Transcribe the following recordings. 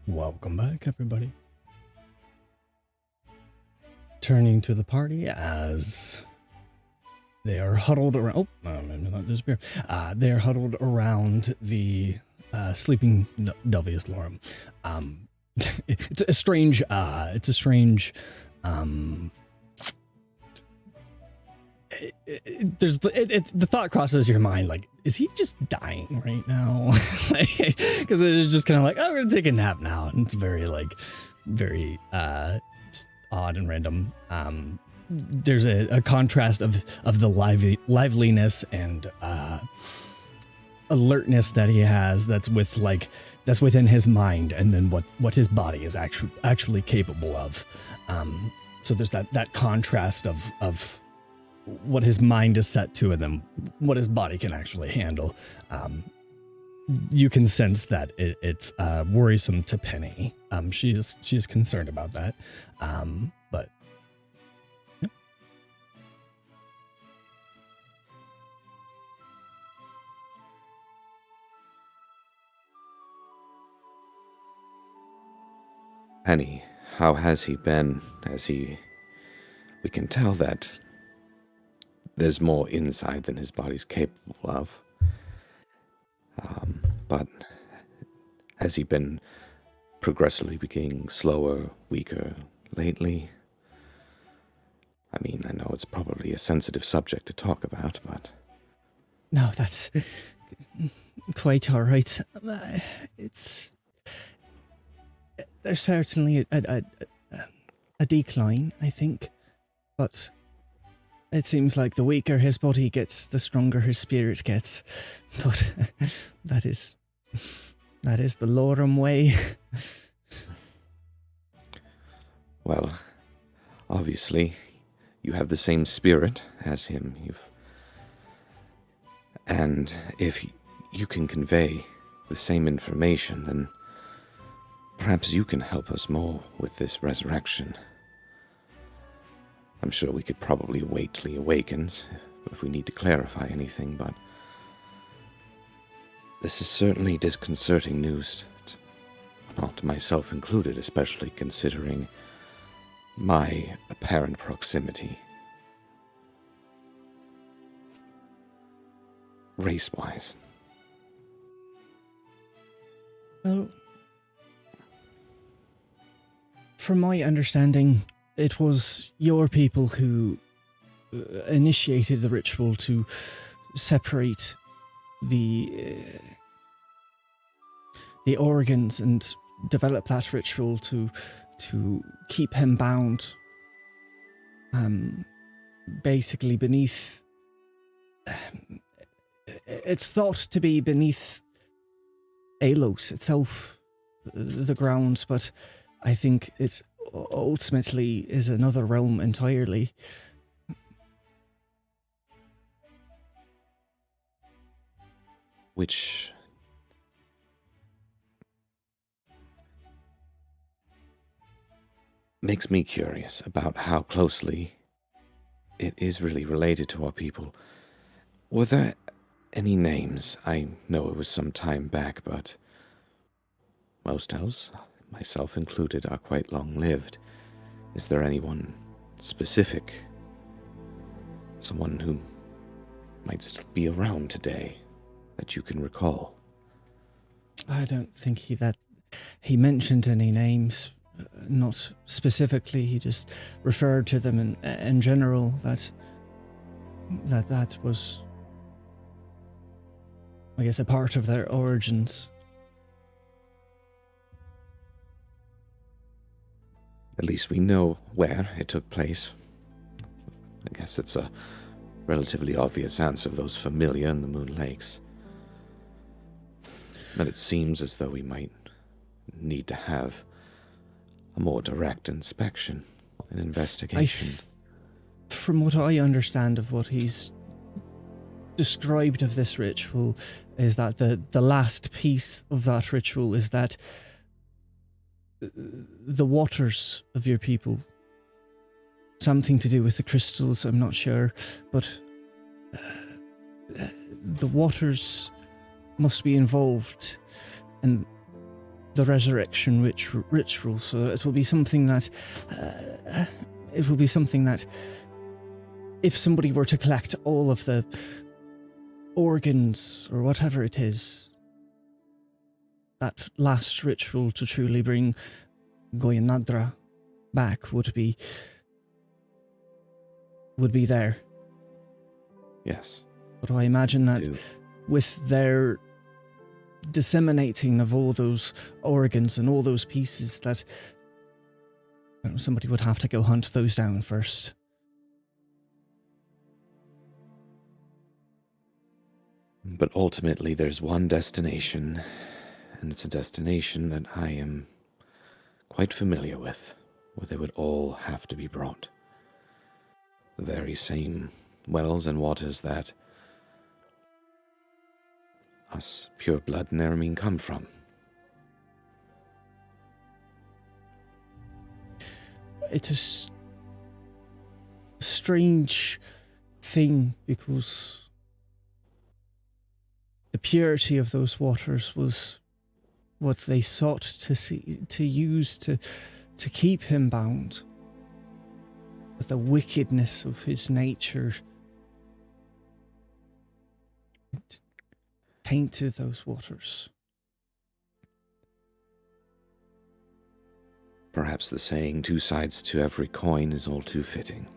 Welcome back, everybody. Turning to the party as they are huddled around. Oh, no, maybe not disappear. They are huddled around the sleeping Delvius Lorem. It's a strange. The thought crosses your mind, like, is he just dying right now? Because it is just kind of like, oh, we're gonna take a nap now, and it's very just odd and random. There's a contrast of the liveliness and alertness that he has that's within his mind, and then what his body is actually capable of. So there's that contrast of what his mind is set to and then what his body can actually handle. You can sense that it's worrisome to Penny. She's concerned about that. But yeah. Penny, how has he been? We can tell that there's more inside than his body's capable of. But has he been progressively becoming slower, weaker lately? I mean, I know it's probably a sensitive subject to talk about, but... No, that's quite all right. There's certainly a decline, I think, but it seems like the weaker his body gets, the stronger his spirit gets. But that is the Lorem way. Well, obviously, you have the same spirit as him. And if you can convey the same information, then perhaps you can help us more with this resurrection. I'm sure we could probably wait till he awakens if we need to clarify anything, but this is certainly disconcerting news, not myself included, especially considering my apparent proximity, race-wise. Well, from my understanding, it was your people who initiated the ritual to separate the organs and develop that ritual to keep him bound, basically beneath. It's thought to be beneath Aelos itself, the grounds, but I think it ultimately is another realm entirely. Which makes me curious about how closely it is really related to our people. Were there any names? I know it was some time back, but most elves, myself included, are quite long-lived. Is there anyone specific? Someone who might still be around today that you can recall? I don't think he mentioned any names, not specifically. He just referred to them in general. That was, I guess, a part of their origins. At least we know where it took place. I guess it's a relatively obvious answer of those familiar in the Moon Lakes. But it seems as though we might need to have a more direct inspection and investigation. From what I understand of what he's described of this ritual, is that the last piece of that ritual is that the waters of your people, something to do with the crystals, I'm not sure, but the waters must be involved, and the resurrection ritual. So it will be something that if somebody were to collect all of the organs or whatever it is, that last ritual to truly bring Goyanadra back would be there. Yes. But I imagine that with their disseminating of all those organs and all those pieces, that somebody would have to go hunt those down first. But ultimately, there's one destination, and it's a destination that I am quite familiar with, where they would all have to be brought. The very same wells and waters that us pure blood Neramine come from. It's a strange thing, because the purity of those waters was what they sought to use to keep him bound. But the wickedness of his nature tainted those waters. Perhaps the saying, 2 sides to every coin, is all too fitting.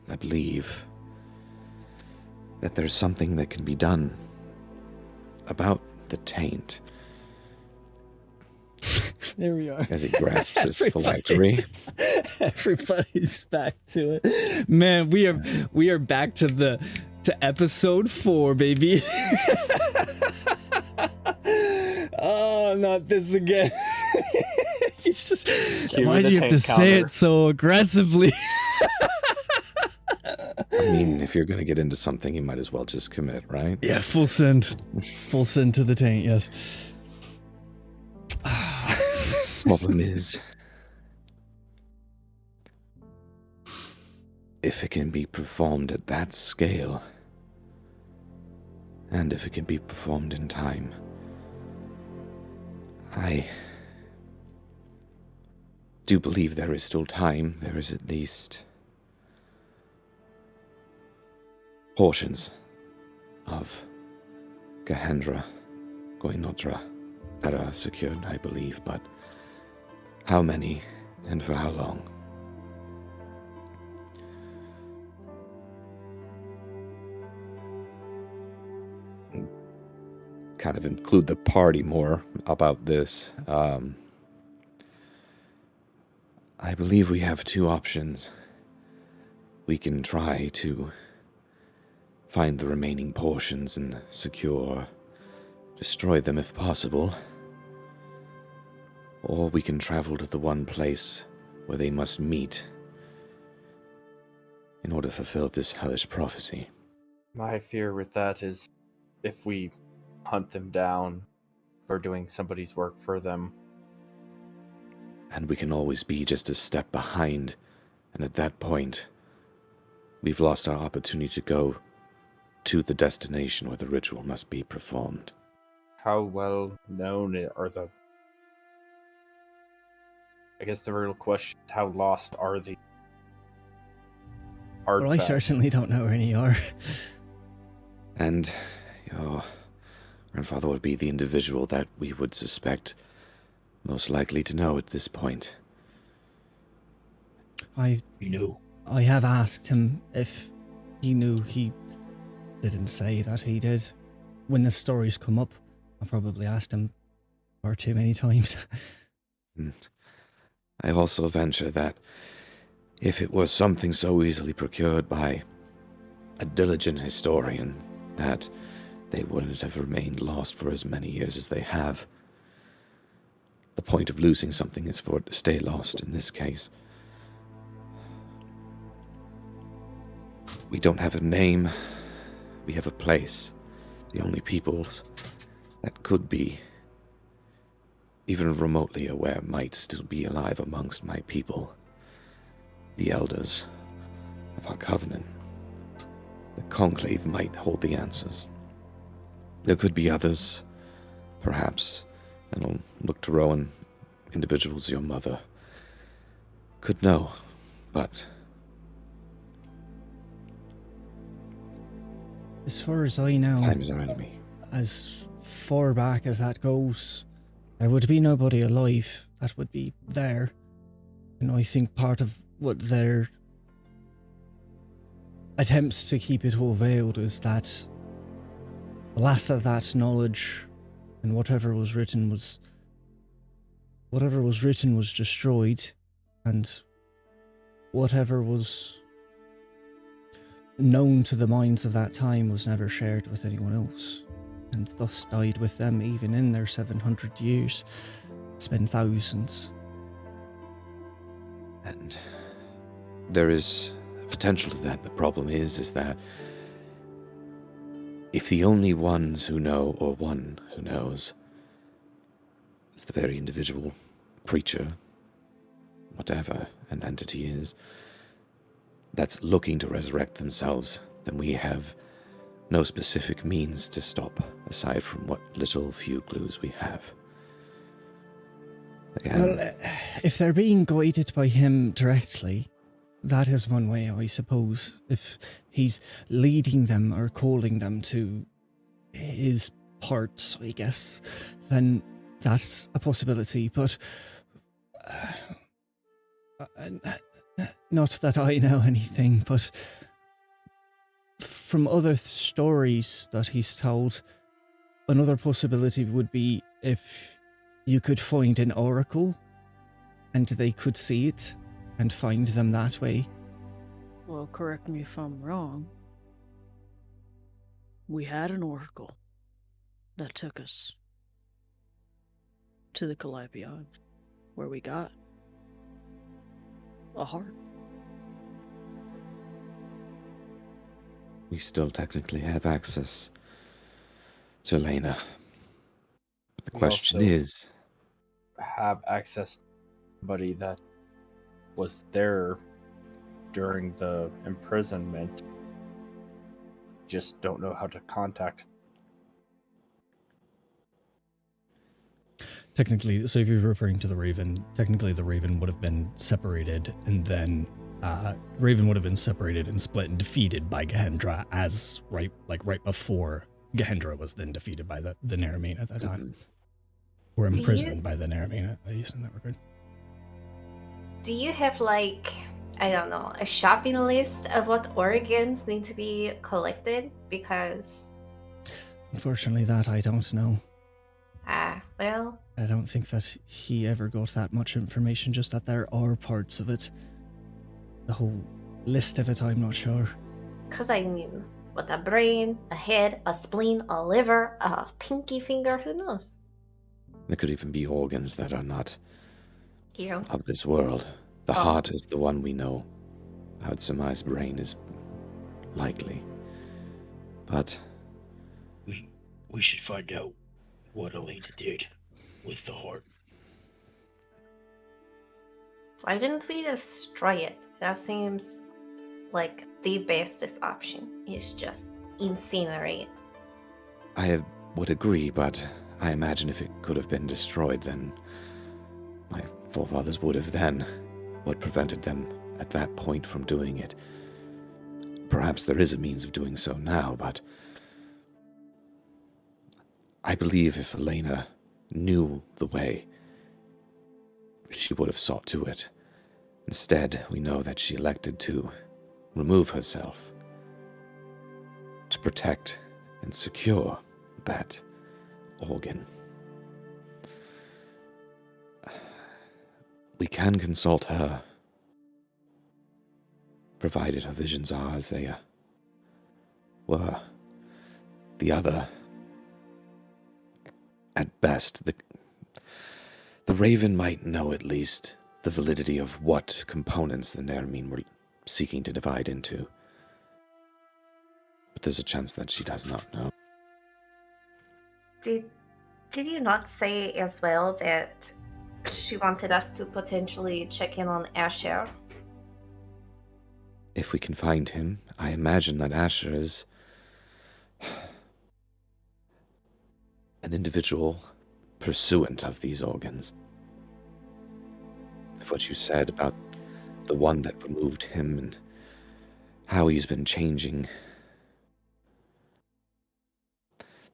I believe, that there's something that can be done about the taint. There we are. As he grasps his phylactery. Everybody's back to it. Man, we are back to episode 4, baby. Oh, not this again. It's just, why do you have to say it so aggressively? I mean, if you're going to get into something, you might as well just commit, right? Yeah, full send. Full send to the taint, yes. Problem is, if it can be performed at that scale, and if it can be performed in time, I do believe there is still time. There is at least portions of Goyanadra that are secured, I believe, but how many and for how long? Kind of include the party more about this. I believe we have 2 options. We can try to find the remaining portions and destroy them if possible. Or we can travel to the one place where they must meet in order to fulfill this hellish prophecy. My fear with that is if we hunt them down, we're doing somebody's work for them. And we can always be just a step behind, and at that point, we've lost our opportunity to go to the destination where the ritual must be performed. How well known are the... I guess the real question is, how lost are the artifacts? Well, I certainly don't know where any are. And your grandfather would be the individual that we would suspect most likely to know at this point. I have asked him if he knew. He didn't say that he did. When the stories come up, I probably asked him far too many times. I also venture that if it was something so easily procured by a diligent historian, that they wouldn't have remained lost for as many years as they have. The point of losing something is for it to stay lost in this case. We don't have a name. We have a place. The only peoples that could be even remotely aware might still be alive amongst my people. The elders of our covenant. The Conclave might hold the answers. There could be others, perhaps, and I'll look to Rowan, individuals your mother could know, but As far as I know, time is our enemy. as far back as that goes, there would be nobody alive that would be there. And I think part of what their attempts to keep it all veiled is that the last of that knowledge and whatever was written was destroyed, and whatever was known to the minds of that time was never shared with anyone else, and thus died with them even in their 700 years. It's been thousands. And there is potential to that. The problem is that if the only ones who know, or one who knows, is the very individual creature, whatever an entity is, that's looking to resurrect themselves, then we have no specific means to stop, aside from what little few clues we have. Again, Well, if they're being guided by him directly, that is one way, I suppose. If he's leading them or calling them to his parts, I guess, then that's a possibility. But not that I know anything, but from other stories that he's told, another possibility would be if you could find an oracle and they could see it and find them that way. Well, correct me if I'm wrong. We had an oracle that took us to the Calliope, where we got a heart. we still technically have access to Elena. But the We question also is, have access to somebody that was there during the imprisonment. Just don't know how to contact. Technically, so if you're referring to the Raven, technically the Raven would have been separated, and then Raven would have been separated and split and defeated by Gehendra as right before Gehendra was then defeated by the Naramine at that time. Or Do imprisoned you- by the Naramine, at least in that regard. Do you have like, I don't know, a shopping list of what organs need to be collected? Because, Unfortunately, that I don't know. well, I don't think that he ever got that much information, just that there are parts of it. The whole list of it, I'm not sure. because I mean, with a brain, a head, a spleen, a liver, a pinky finger, who knows? there could even be organs that are not You. of this world. The Oh. heart is the one we know. I would surmise brain is likely. But We should find out what Elena did with the heart. Why didn't we destroy it? That seems like the bestest option. Is just incinerate. would agree, but I imagine if it could have been destroyed, then my forefathers would have then. What prevented them at that point from doing it? Perhaps there is a means of doing so now, but I believe if Elena knew the way, she would have sought to it. Instead, we know that she elected to remove herself to protect and secure that organ. We can consult her, provided her visions are as they were. The other, at best, the Raven might know at least the validity of what components the Naramine were seeking to divide into. But there's a chance that she does not know. Did you not say as well that she wanted us to potentially check in on Asher? if we can find him, I imagine that Asher is an individual pursuant of these organs. If what you said about the one that removed him and how he's been changing,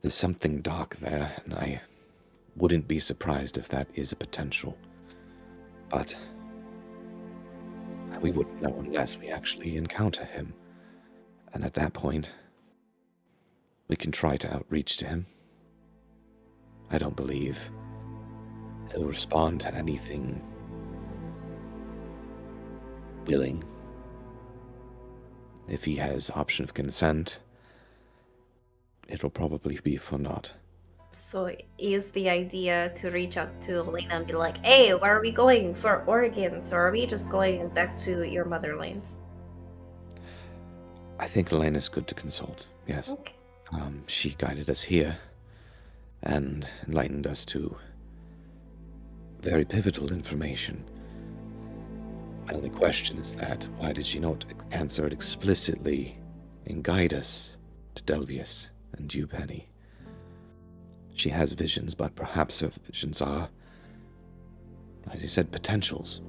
there's something dark there, and I wouldn't be surprised if that is a potential. But we wouldn't know unless we actually encounter him. And at that point, we can try to outreach to him. I don't believe he'll respond to anything willing. If he has option of consent, it'll probably be for naught. So is the idea to reach out to Elena and be like, hey, where are we going for organs? Or are we just going back to your motherland? I think Elena's good to consult, yes. Okay. She guided us here and enlightened us to very pivotal information. My only question is that, why did she not answer it explicitly and guide us to Delvius and you, Penny? She has visions, but perhaps her visions are, as you said, potentials.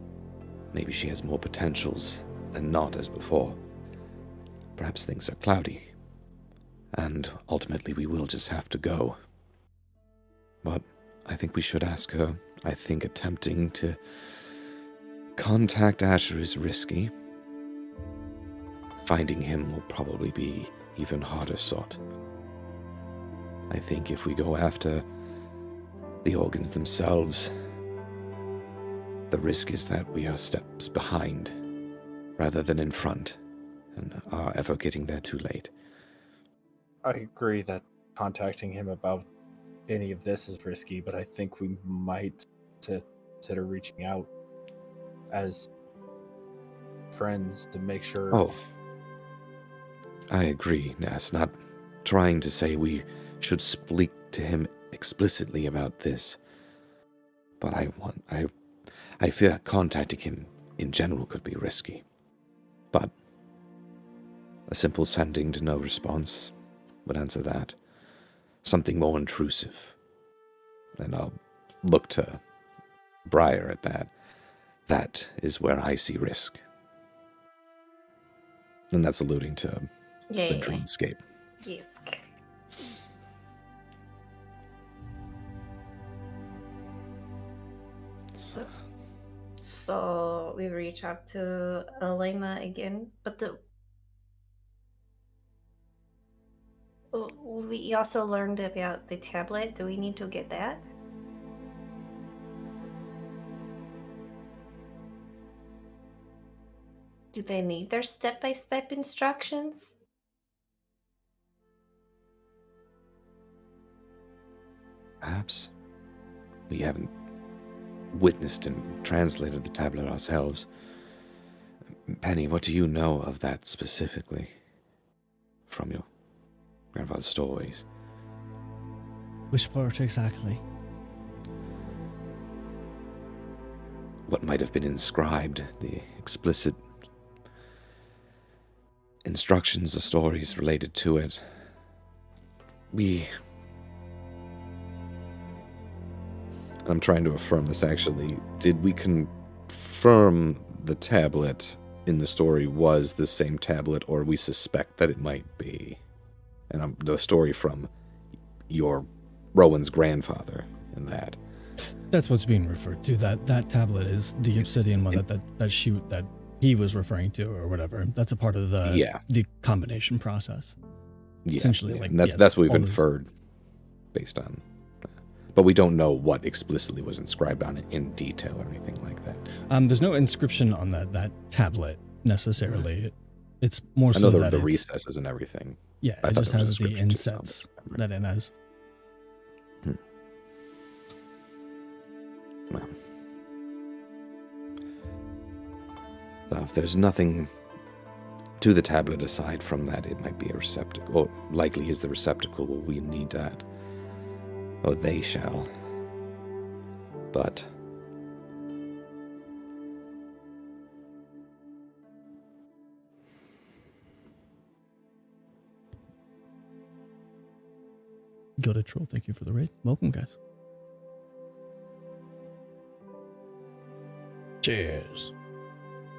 Maybe she has more potentials than not as before. Perhaps things are cloudy, and ultimately we will just have to go. But I think we should ask her. I think attempting to contact Asher is risky. Finding him will probably be even harder sought. I think if we go after the organs themselves, the risk is that we are steps behind rather than in front and are ever getting there too late. I agree that contacting him about any of this is risky, but I think we might consider reaching out as friends to make sure. Oh, I agree, Ness. Not trying to say we should speak to him explicitly about this, but I fear contacting him in general could be risky. But a simple sending to no response would answer that. Something more intrusive, then I'll look to Briar at that. That is where I see risk. And that's alluding to the dreamscape. Yes. So we reach out to Elena again, but we also learned about the tablet. Do we need to get that? Do they need their step-by-step instructions? Perhaps. We haven't witnessed and translated the tablet ourselves. Penny, what do you know of that specifically from your grandfather's stories? Which part exactly? What might have been inscribed, the explicit instructions or stories related to it. I'm trying to affirm this actually. Did we confirm the tablet in the story was the same tablet, or we suspect that it might be? And the story from your Rowan's grandfather in that. That's what's being referred to. That tablet is the obsidian one that he was referring to, or whatever. That's a part of the combination process. Yeah, essentially, and that's what we've inferred based on. But we don't know what explicitly was inscribed on it in detail or anything like that. There's no inscription on that tablet necessarily. It's more so that the recesses and everything. Yeah, it just has the insets that it has. Well, so if there's nothing to the tablet aside from that, it might be a receptacle, or likely is the receptacle. Well, we need that. Or they shall. But Got a troll. Thank you for the raid. Welcome, guys. Cheers.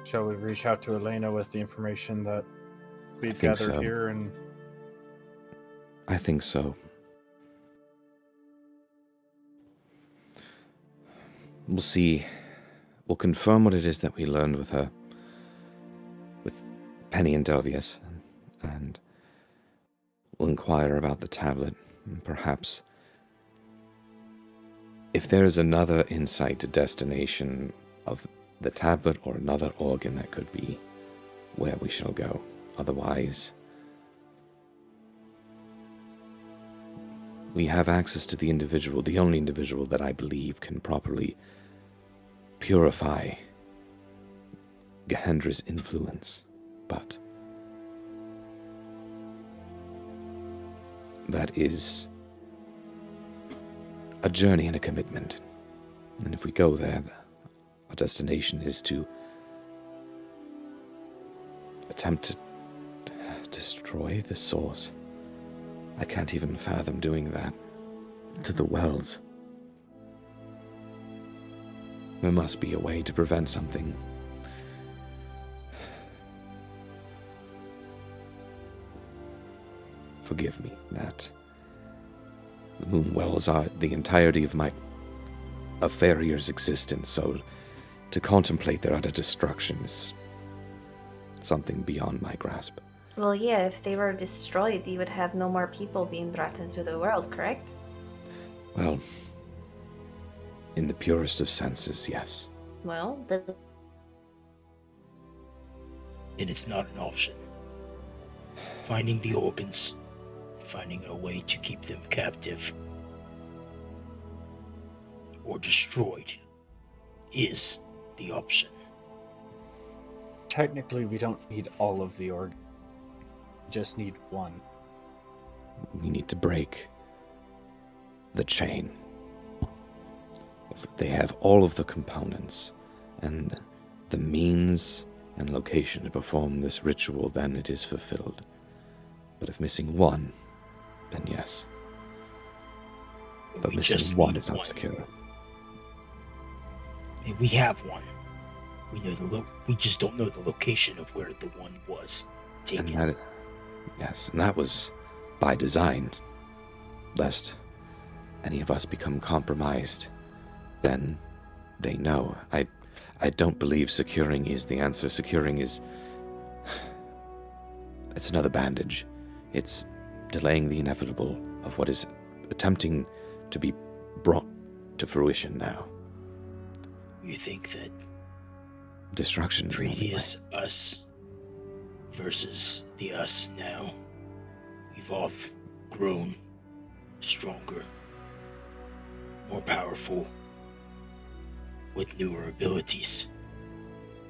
Shall we reach out to Elena with the information that we've think gathered so. here? And I think so. We'll see. We'll confirm what it is that we learned with her, with Penny and Delvius, and we'll inquire about the tablet, and perhaps if there is another insight to destination of the tablet or another organ, that could be where we shall go. Otherwise, we have access to the individual, the only individual that I believe can properly purify Gehendra's influence, but that is a journey and a commitment. And if we go there, our destination is to attempt to destroy the source. I can't even fathom doing that to the wells. There must be a way to prevent something. Forgive me that the moon wells are the entirety of Farrier's existence, so to contemplate their utter destruction is something beyond my grasp. Well, yeah, if they were destroyed, you would have no more people being brought into the world, correct? Well, in the purest of senses, yes. Well, And it's not an option. Finding the organs, finding a way to keep them captive or destroyed is the option. technically, we don't need all of the organs. We just need one. We need to break the chain. If they have all of the components and the means and location to perform this ritual, then it is fulfilled. But if missing one, then yes. But We missing just one need is not one. secure. And we have one. We know we just don't know the location of where the one was taken. And that was by design. Lest any of us become compromised, then they know. I don't believe securing is the answer. Securing is... it's another bandage. It's delaying the inevitable of what is attempting to be brought to fruition now. You think that Destruction is the only way. previous us versus the us now, we've all grown stronger, more powerful, with newer abilities.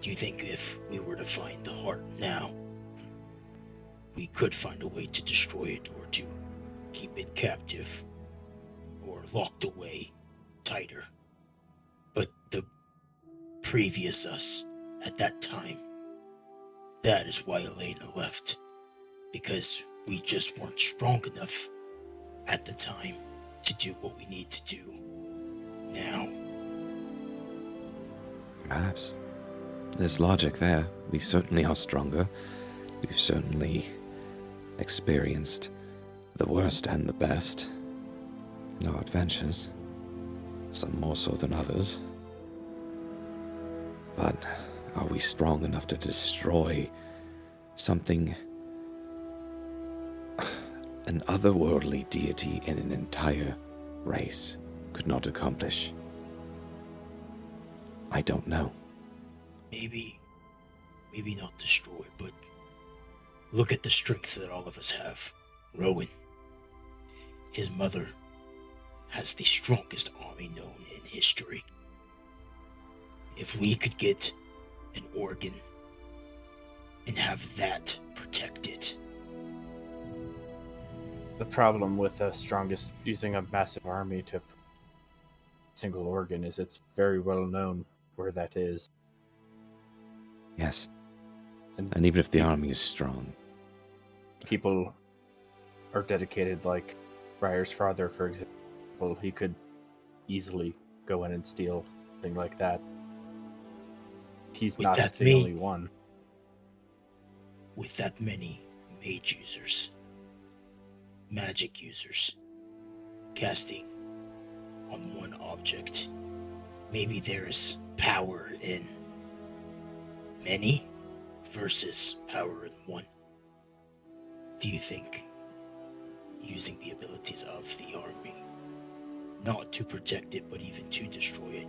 Do you think if we were to find the heart now, we could find a way to destroy it or to keep it captive or locked away tighter? But the previous us at that time, that is why Elena left, because we just weren't strong enough at the time to do what we need to do now. Perhaps. There's logic there. We certainly are stronger. We've certainly experienced the worst and the best in our adventures. Some more so than others. But are we strong enough to destroy something an otherworldly deity in an entire race could not accomplish? I don't know. Maybe not destroy, but look at the strength that all of us have. Rowan, his mother has the strongest army known in history. If we could get an organ and have that protected. The problem with the strongest using a massive army to single organ is it's very well known where that is. Yes. And And even if the army is strong, people are dedicated like Briar's father, for example, he could easily go in and steal something like that. He's With not that the only one. With that many mage users, magic users, casting on one object, maybe there's power in many versus power in one. Do you think using the abilities of the army, not to protect it but even to destroy it,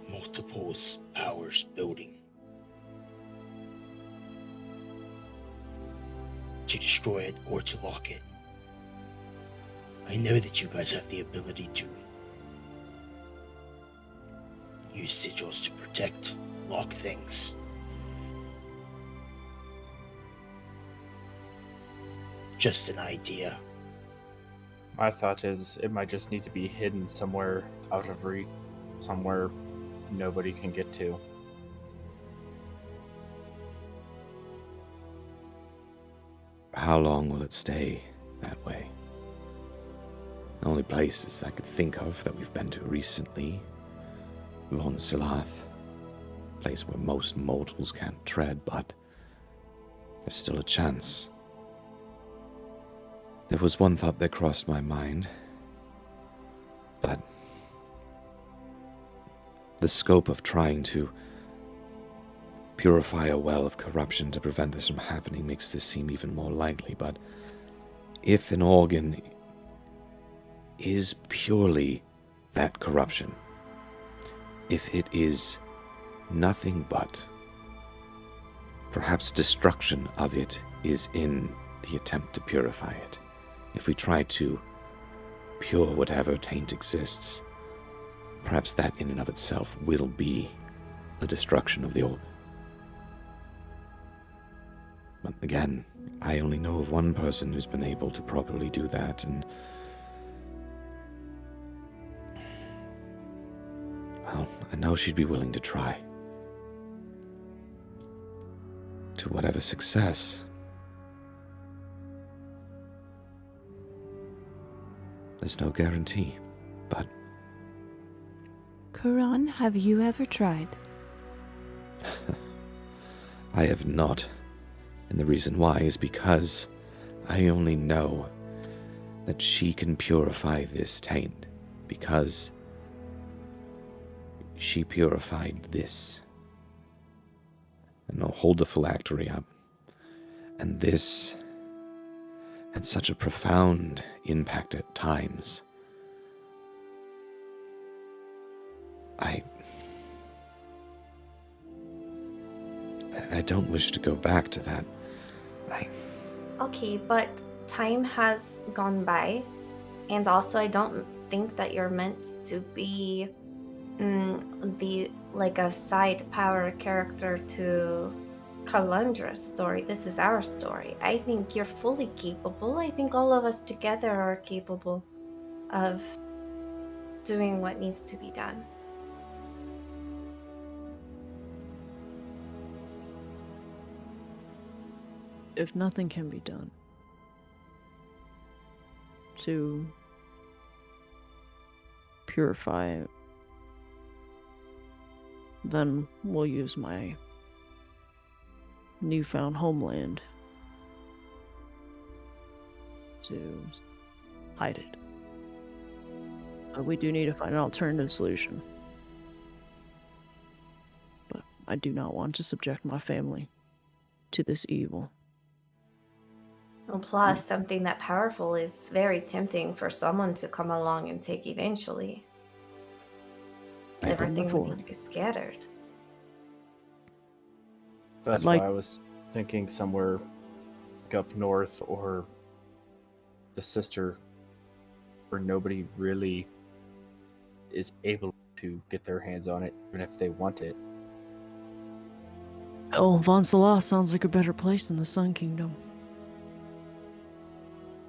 multiples powers building to destroy it or to lock it? I know that you guys have the ability to use sigils to protect, lock things. Just an idea. My thought is it might just need to be hidden somewhere out of reach, somewhere nobody can get to. How long will it stay that way? The only places I could think of that we've been to recently, Von Silath, a place where most mortals can't tread, but there's still a chance. There was one thought that crossed my mind, but the scope of trying to purify a well of corruption to prevent this from happening makes this seem even more likely. But if an organ is purely that corruption, if it is nothing but perhaps destruction of it is in the attempt to purify it, if we try to pure whatever taint exists, perhaps that in and of itself will be the destruction of the organ. But again, I only know of one person who's been able to properly do that, and well, I know she'd be willing to try. To whatever success. There's no guarantee, but Quran, have you ever tried? I have not. And the reason why is because I only know that she can purify this taint because she purified this. And I'll hold the phylactery up. And this had such a profound impact at times. I don't wish to go back to that. Okay, but time has gone by, and also I don't think that you're meant to be a side power character to Kalandra's story. This is our story. I think you're fully capable. I think all of us together are capable of doing what needs to be done. If nothing can be done to purify it, then we'll use my newfound homeland to hide it. But we do need to find an alternative solution. But I do not want to subject my family to this evil. Well, plus, something that powerful is very tempting for someone to come along and take eventually. Everything would need to be scattered. That's why I was thinking somewhere up north or the sister where nobody really is able to get their hands on it, even if they want it. Oh, Von Salah sounds like a better place than the Sun Kingdom.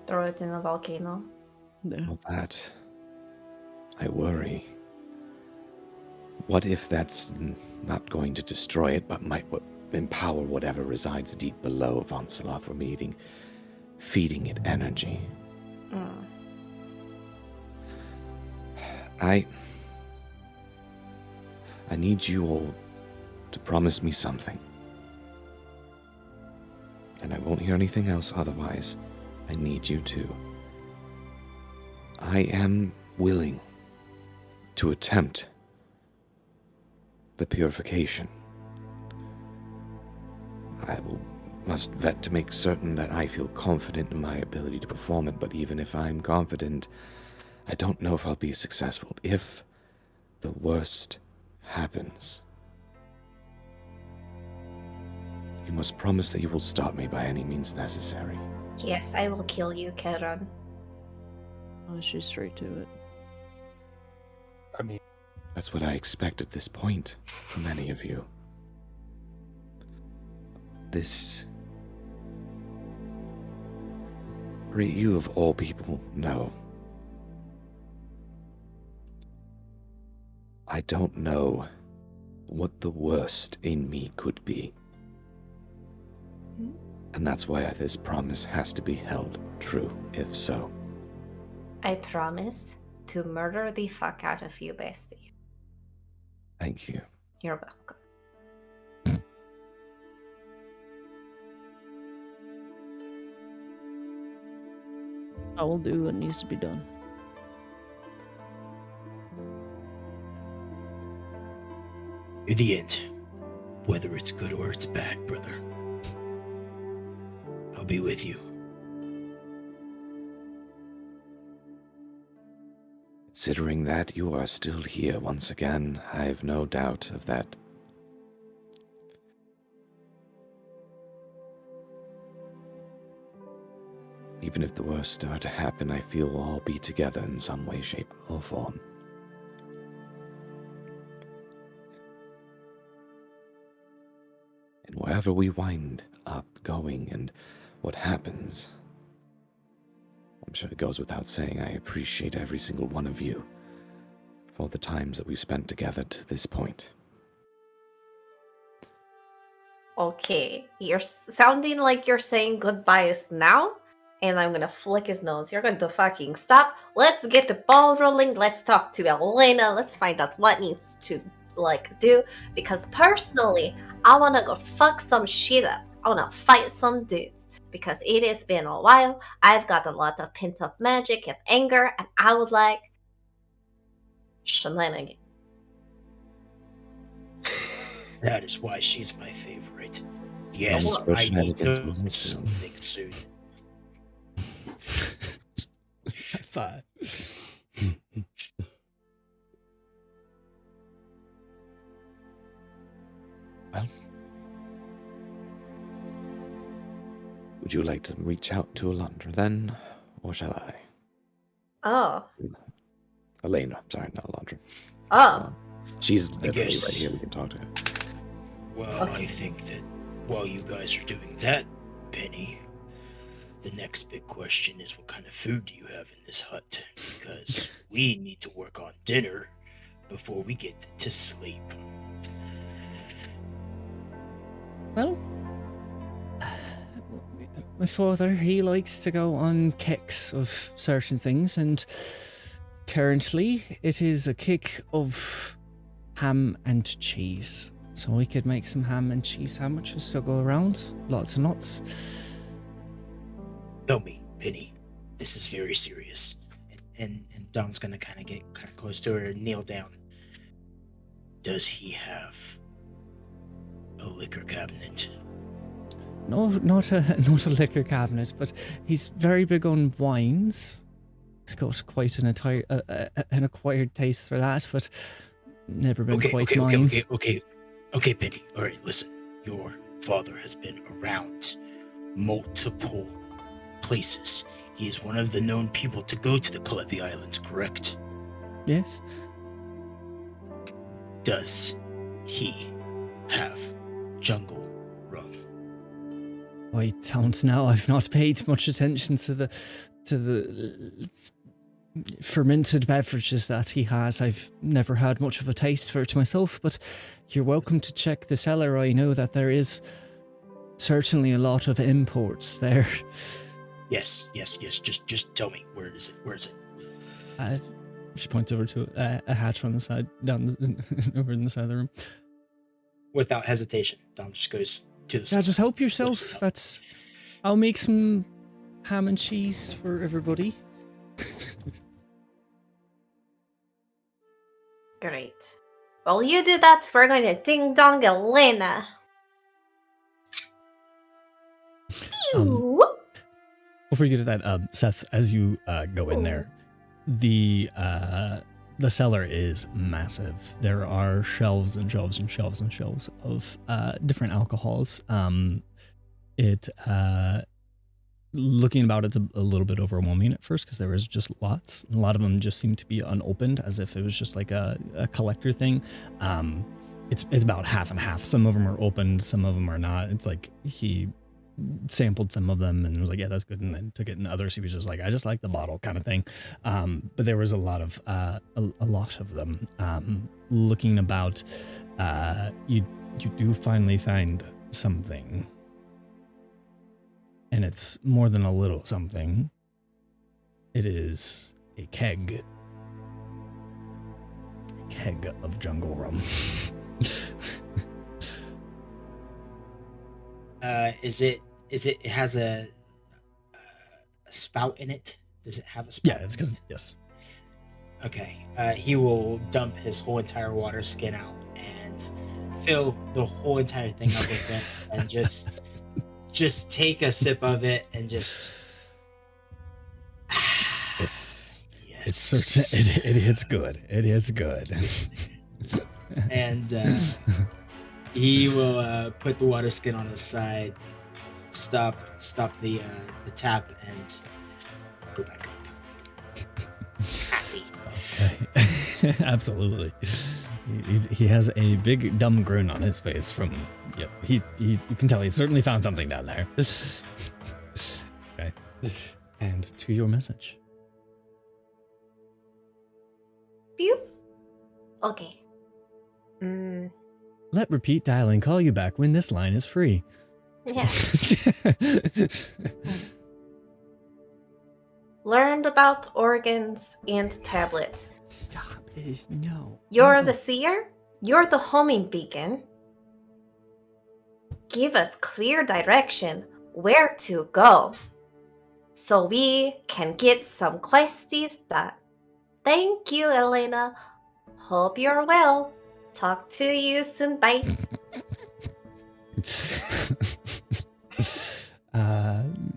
Throw it in a volcano. Yeah. Well, that I worry. What if that's not going to destroy it, but might empower whatever resides deep below Von Salath we're meeting, feeding it energy? I need you all to promise me something. And I won't hear anything else otherwise. I need you to. I am willing to attempt the purification. Must vet to make certain that I feel confident in my ability to perform it, but even if I'm confident, I don't know if I'll be successful. If the worst happens, you must promise that you will stop me by any means necessary. Yes, I will kill you, Keron. Oh, she's straight to it. I mean, That's what I expect at this point from any of you. You of all people know. I don't know what the worst in me could be. And that's why this promise has to be held true, if so. I promise to murder the fuck out of you, bestie. Thank you. You're welcome. I will do what needs to be done. To the end, whether it's good or it's bad, brother. I'll be with you. Considering that you are still here once again, I have no doubt of that. Even if the worst are to happen, I feel we'll all be together in some way, shape, or form. And wherever we wind up going and what happens, I'm sure it goes without saying, I appreciate every single one of you for the times that we've spent together to this point. Okay, you're sounding like you're saying goodbyes now, and I'm gonna flick his nose. You're going to fucking stop. Let's get the ball rolling. Let's talk to Elena. Let's find out what needs to do. Because personally, I wanna go fuck some shit up. I wanna fight some dudes. Because it has been a while. I've got a lot of pent up magic and anger, and I would like shenanigans. That is why she's my favorite. Yes, Well, I need to shenanigans do something soon. Fine. Well, would you like to reach out to Alundra then, or shall I? Oh. Elena, sorry, not Alundra. Oh. She's literally right guess- here, we can talk to her. Well, Okay. I think that while you guys are doing that, Penny, the next big question is what kind of food do you have in this hut? Because we need to work on dinner before we get to sleep. Well, my father, he likes to go on kicks of certain things, and currently it is a kick of ham and cheese. So we could make some ham and cheese sandwiches to go around. Lots and lots. Tell me, Penny, this is very serious. And Dom's gonna kind of get close to her and kneel down. Does he have a liquor cabinet? No, not a liquor cabinet, but he's very big on wines. He's got quite an acquired taste for that, but never been quite mine. Okay, Penny. All right, listen. Your father has been around multiple places. He is one of the known people to go to the Calebi Islands, correct? Yes. Does he have jungle rum? I don't know. I've not paid much attention to the fermented beverages that he has. I've never had much of a taste for it myself, but you're welcome to check the cellar. I know that there is certainly a lot of imports there. Yes. Just tell me, where is it? She points over to a hatch on the side, over in the side of the room. Without hesitation, Dom just goes to the Yeah, side. just help yourself. I'll make some ham and cheese for everybody. Great. While you do that, we're going to ding dong Elena. Pew! Before you get to that, Seth, as you go in there, the cellar is massive. There are shelves and shelves and shelves and shelves of different alcohols. Looking about it's a little bit overwhelming at first because there was just lots. A lot of them just seem to be unopened, as if it was just like a collector thing. It's about half and half. Some of them are opened, some of them are not. It's like he sampled some of them and was like, yeah, that's good, and then took it, and others he was just like, I just like the bottle kind of thing. But there was a lot of them. Looking about, you do finally find something, and it's more than a little something. It is a keg of jungle rum. It has a spout in it? Does it have a spout? Yeah, it's because, yes. Okay. He will dump his whole entire water skin out and fill the whole entire thing up with it, and just take a sip of it and just. It hits good. It hits good. And he will put the water skin on his side, stop the tap, and go back up. Happy. Okay. Absolutely. He has a big dumb grin on his face from. Yep. He you can tell he certainly found something down there. Okay. And to your message. Pew. Okay. Let repeat dialing call you back when this line is free. Yeah. Learned about organs and tablets. Stop this. No. You're the seer? You're the homing beacon. Give us clear direction where to go so we can get some questies done. Thank you, Elena. Hope you're well. Talk to you soon. Bye.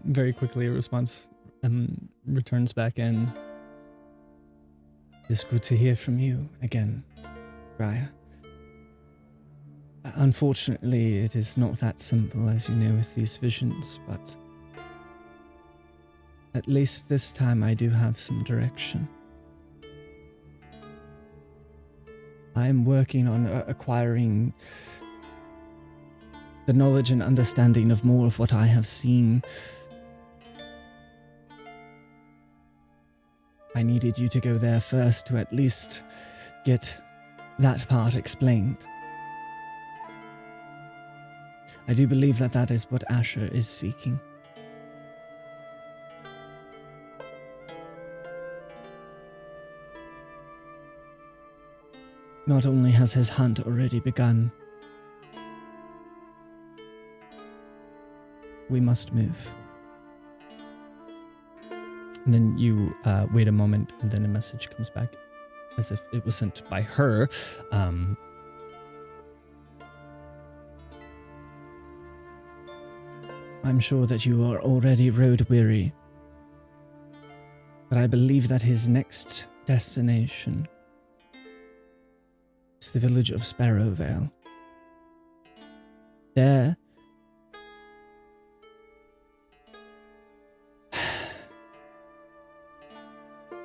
Very quickly, a response returns back in. It's good to hear from you again, Raya. Unfortunately, it is not that simple, as you know, with these visions, but at least this time I do have some direction. I am working on acquiring the knowledge and understanding of more of what I have seen. I needed you to go there first to at least get that part explained. I do believe that that is what Asher is seeking. Not only has his hunt already begun, we must move. And then you wait a moment, and then a message comes back as if it was sent by her. I'm sure that you are already road weary, but I believe that his next destination is the village of Sparrowvale. There,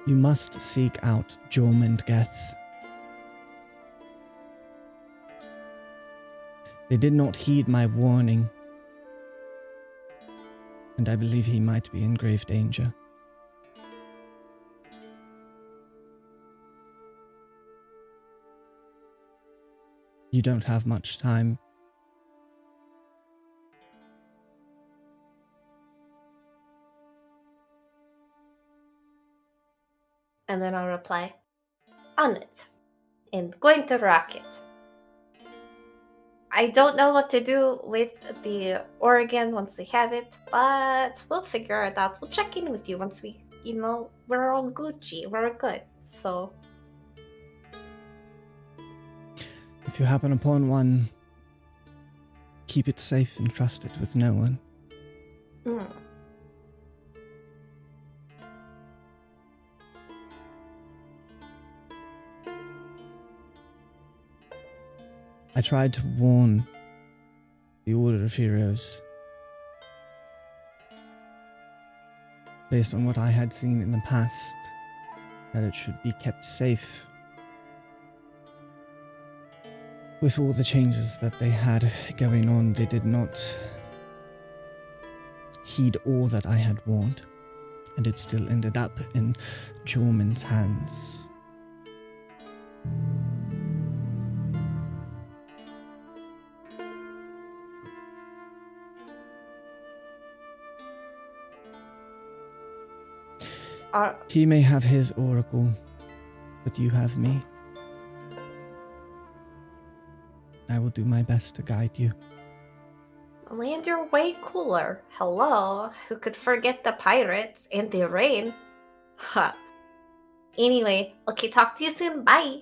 you must seek out Jorm and Geth. They did not heed my warning, and I believe he might be in grave danger. You don't have much time. And then I'll reply, on it and going to rock it. I don't know what to do with the Oregon once we have it, but we'll figure it out. We'll check in with you once we're all Gucci. We're good. So, If you happen upon one, keep it safe and trust it with no one. mm. I tried to warn the Order of Heroes based on what I had seen in the past, that it should be kept safe. With all the changes that they had going on, they did not heed all that I had warned, and it still ended up in Jorman's hands. He may have his oracle, but you have me. I will do my best to guide you. Land, you're way cooler. Hello, who could forget the pirates and the rain? Huh. Anyway, okay, talk to you soon. Bye.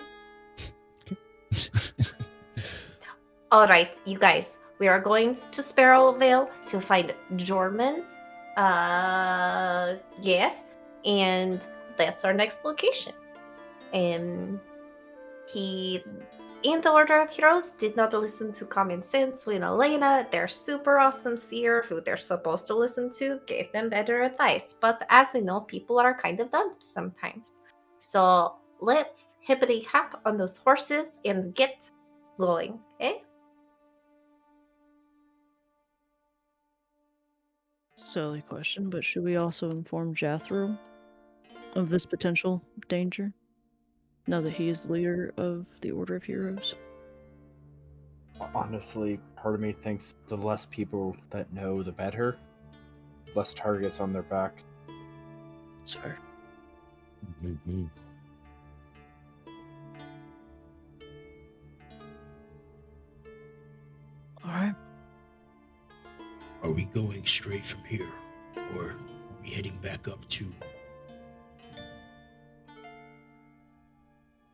Alright, you guys, we are going to Sparrowvale to find Jorman. Yeah, and that's our next location. He in the Order of Heroes did not listen to common sense when Elena, their super awesome seer who they're supposed to listen to, gave them better advice. But as we know, people are kind of dumb sometimes. So let's hippity hop on those horses and get going, okay? Silly question, but should we also inform Jathro of this potential danger? Now that he is the leader of the Order of Heroes? Honestly, part of me thinks the less people that know, the better. Less targets on their backs. It's fair. Mm-hmm. Alright. Are we going straight from here, or are we heading back up to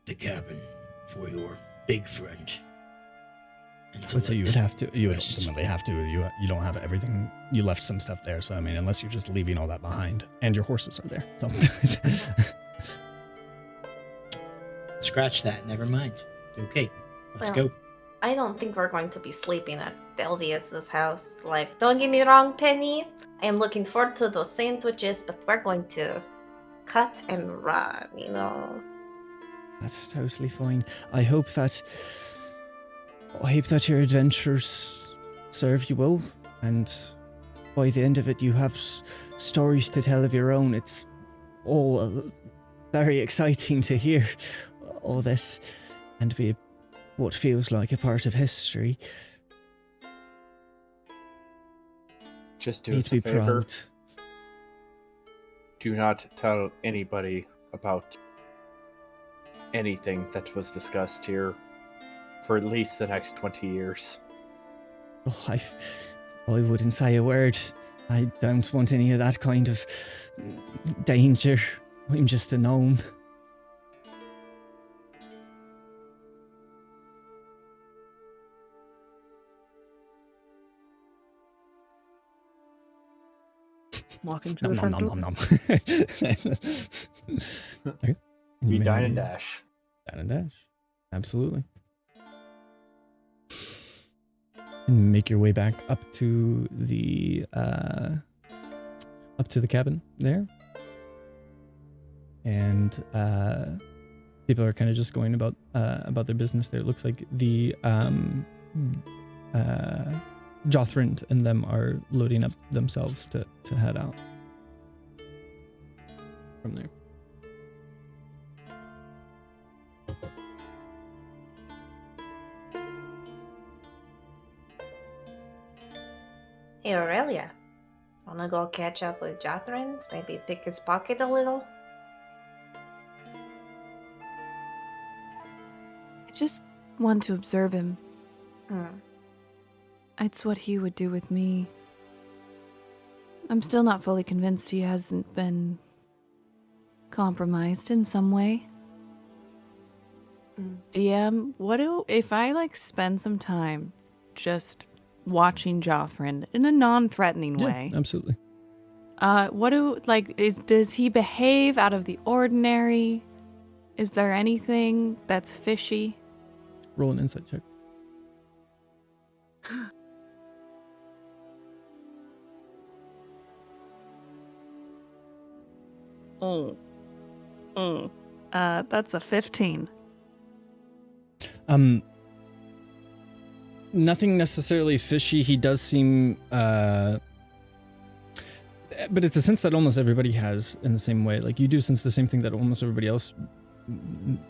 the cabin for your big friend? And So you would have to. You would rest. ultimately have to. You don't have everything. You left some stuff there, so I mean, unless you're just leaving all that behind, and your horses are there. So Scratch that. Never mind. Okay, let's Well, go. I don't think we're going to be sleeping at Delvius's house. Like, don't get me wrong, Penny. I am looking forward to those sandwiches, but we're going to cut and run, that's totally fine. I hope that your adventures serve you well, and by the end of it, you have stories to tell of your own. It's all very exciting to hear all this and be what feels like a part of history. Just do Need us to be a favor. proud. Do not tell anybody about anything that was discussed here for at least the next 20 years. Oh, I wouldn't say a word. I don't want any of that kind of danger. I'm just a gnome. Walking to Nom the nom front nom nom door. nom. Okay. We dine and Maybe- dash. Dine and dash. Absolutely. And make your way back up to the cabin there. And people are kind of just going about their business there. It looks like the Jothrand and them are loading up themselves to head out from there. Hey, Aurelia. Wanna go catch up with Jothrand? Maybe pick his pocket a little? just want to observe him. Mm. It's what he would do with me. I'm still not fully convinced he hasn't been compromised in some way. Mm. DM, if I spend some time just watching Joffrin in a non-threatening way? Absolutely. Does he behave out of the ordinary? Is there anything that's fishy? Roll an insight check. That's a 15. Nothing necessarily fishy. He does seem, but it's a sense that almost everybody has in the same way. Like, you do sense the same thing that almost everybody else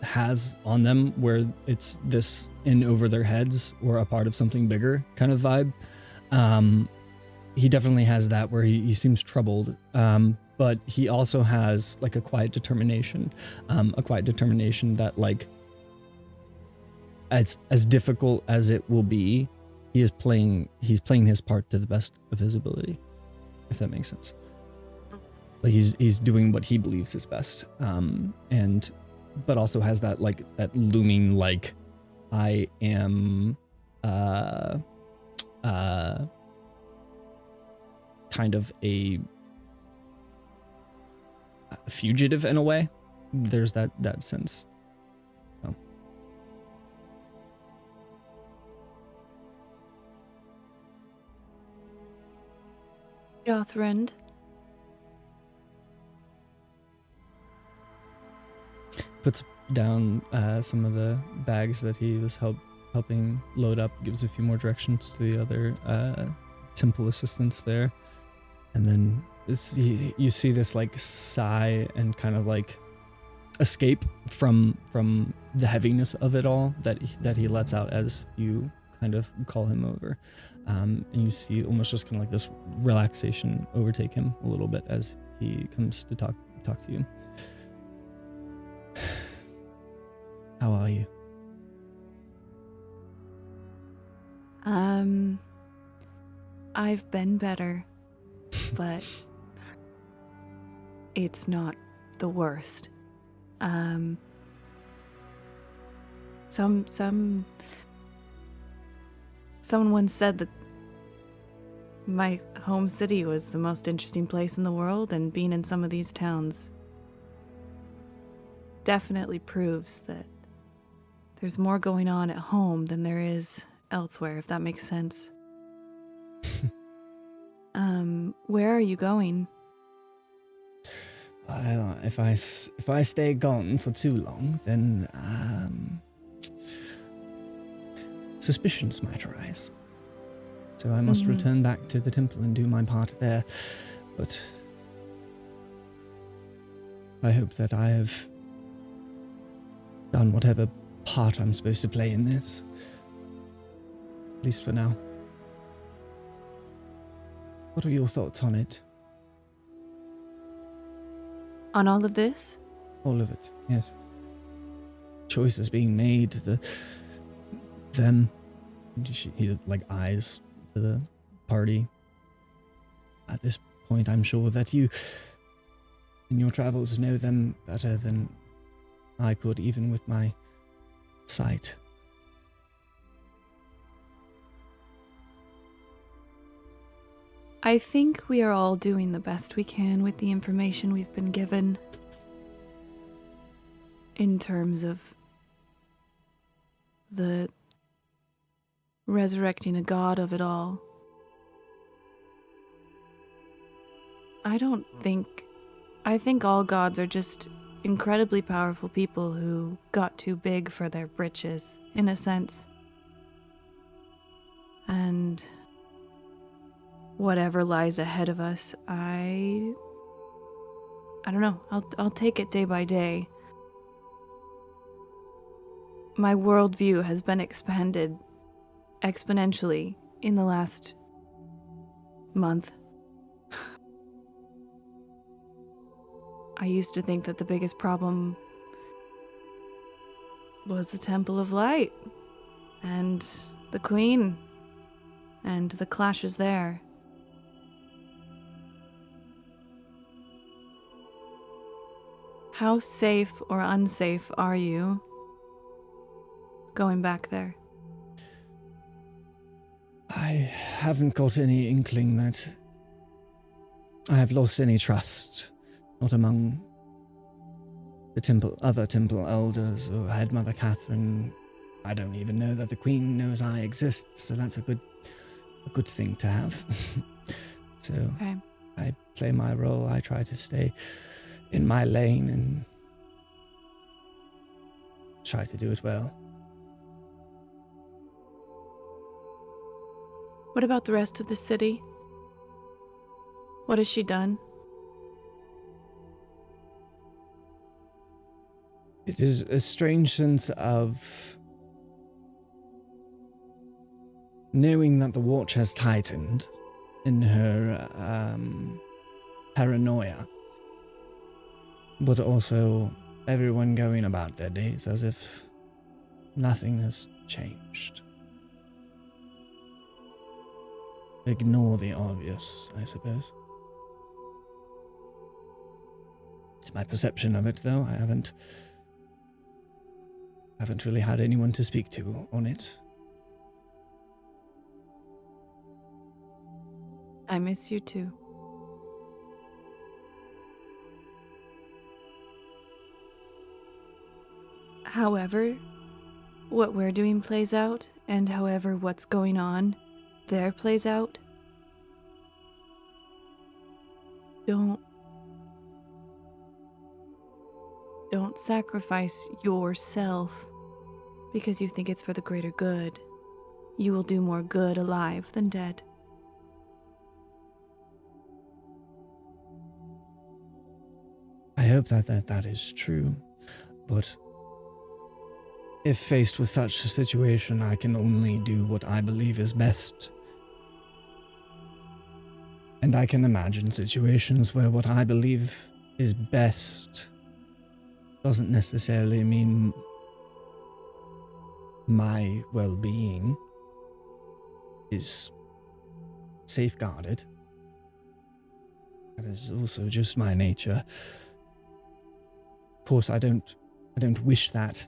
has on them, where it's this in over their heads or a part of something bigger kind of vibe. He definitely has that, where he seems troubled. But he also has like a quiet determination that, like, as difficult as it will be, he's playing his part to the best of his ability, if that makes sense. Like, he's doing what he believes is best, but also has that looming, like, I am kind of a fugitive in a way. There's that sense. So. Jothrind. Puts down some of the bags that he was helping load up, gives a few more directions to the other temple assistants there, and then you see this like sigh and kind of like escape from the heaviness of it all that he lets out as you kind of call him over, and you see almost just kind of like this relaxation overtake him a little bit as he comes to talk to you. How are you? I've been better, but it's not the worst. Someone once said that my home city was the most interesting place in the world, and being in some of these towns definitely proves that there's more going on at home than there is elsewhere, if that makes sense. Where are you going? Well, if I stay gone for too long, then suspicions might arise. So I must return back to the temple and do my part there. But I hope that I have done whatever part I'm supposed to play in this. At least for now. What are your thoughts on it? On all of this? All of it, yes. Choices being made, them. He like eyes to the party. At this point, I'm sure that you, in your travels, know them better than I could, even with my sight. I think we are all doing the best we can with the information we've been given in terms of the resurrecting a god of it all. I think all gods are just incredibly powerful people who got too big for their britches, in a sense. And whatever lies ahead of us, I don't know. I'll take it day by day. My worldview has been expanded exponentially in the last month. I used to think that the biggest problem was the Temple of Light and the Queen and the clashes there. How safe or unsafe are you going back there? I haven't got any inkling that I have lost any trust, not among the other temple elders or Head Mother Catherine. I don't even know that the Queen knows I exist, so that's a good thing to have. So Okay. I play my role. I try to stay in my lane and try to do it well. What about the rest of the city? What has she done? It is a strange sense of knowing that the watch has tightened in her paranoia, but also everyone going about their days as if nothing has changed. Ignore the obvious, I suppose. It's my perception of it, though. I haven't really had anyone to speak to on it. I miss you too. However, what we're doing plays out, and however what's going on there plays out, don't sacrifice yourself because you think it's for the greater good. You will do more good alive than dead. I hope that is true, but if faced with such a situation, I can only do what I believe is best. And I can imagine situations where what I believe is best doesn't necessarily mean my well-being is safeguarded. That is also just my nature. Of course, I don't wish that.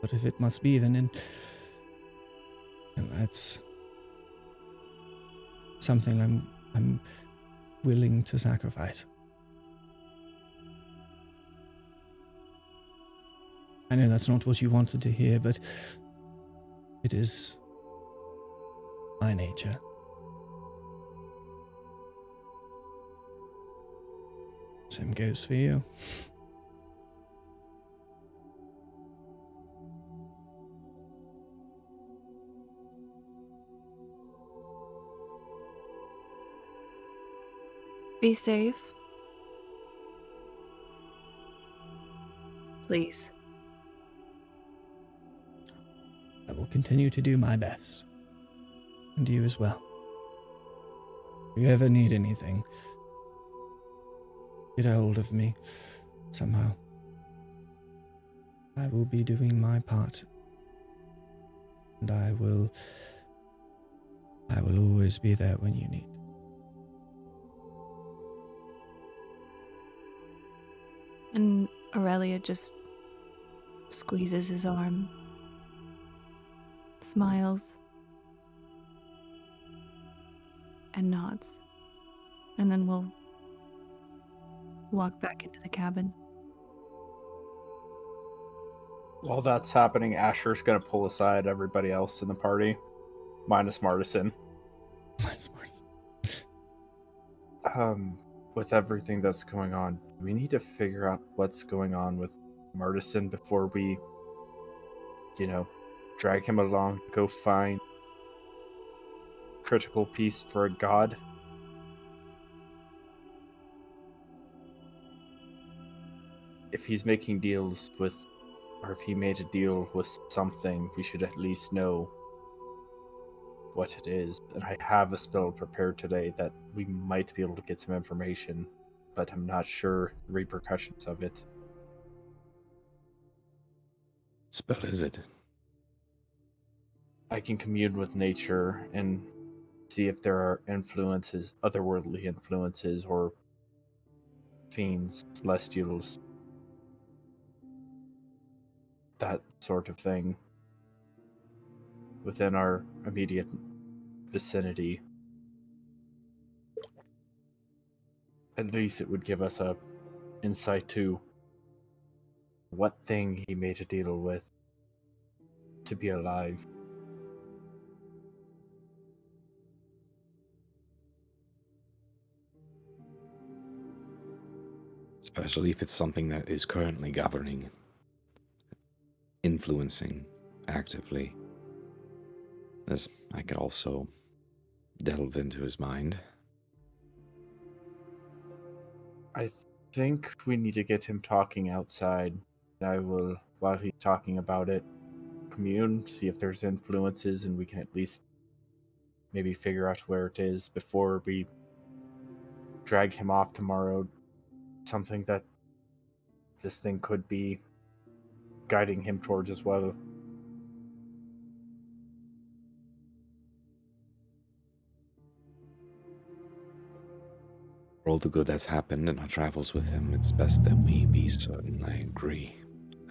But if it must be, then that's something I'm willing to sacrifice. I know that's not what you wanted to hear, but it is my nature. Same goes for you. Be safe. Please. I will continue to do my best. And you as well. If you ever need anything, get a hold of me somehow. I will be doing my part. And I will always be there when you need. And Aurelia just squeezes his arm, smiles, and nods. And then we'll walk back into the cabin. While that's happening, Asher's gonna pull aside everybody else in the party, minus Martison. With everything that's going on, we need to figure out what's going on with Martison before we, drag him along to go find critical piece for a god. If he's making deals with, or if he made a deal with something, we should at least know what it is. And I have a spell prepared today that we might be able to get some information, but I'm not sure the repercussions of it. spell is it? I can commune with nature and see if there are influences, otherworldly influences, or fiends, celestials, that sort of thing within our immediate vicinity. At least it would give us a insight to what thing he made a deal with to be alive. Especially if it's something that is currently governing, influencing actively. As I could also delve into his mind. I think we need to get him talking outside. I will, while he's talking about it, commune, see if there's influences, and we can at least maybe figure out where it is before we drag him off tomorrow. Something that this thing could be guiding him towards as well. For all the good that's happened in our travels with him, it's best that we be certain. I agree.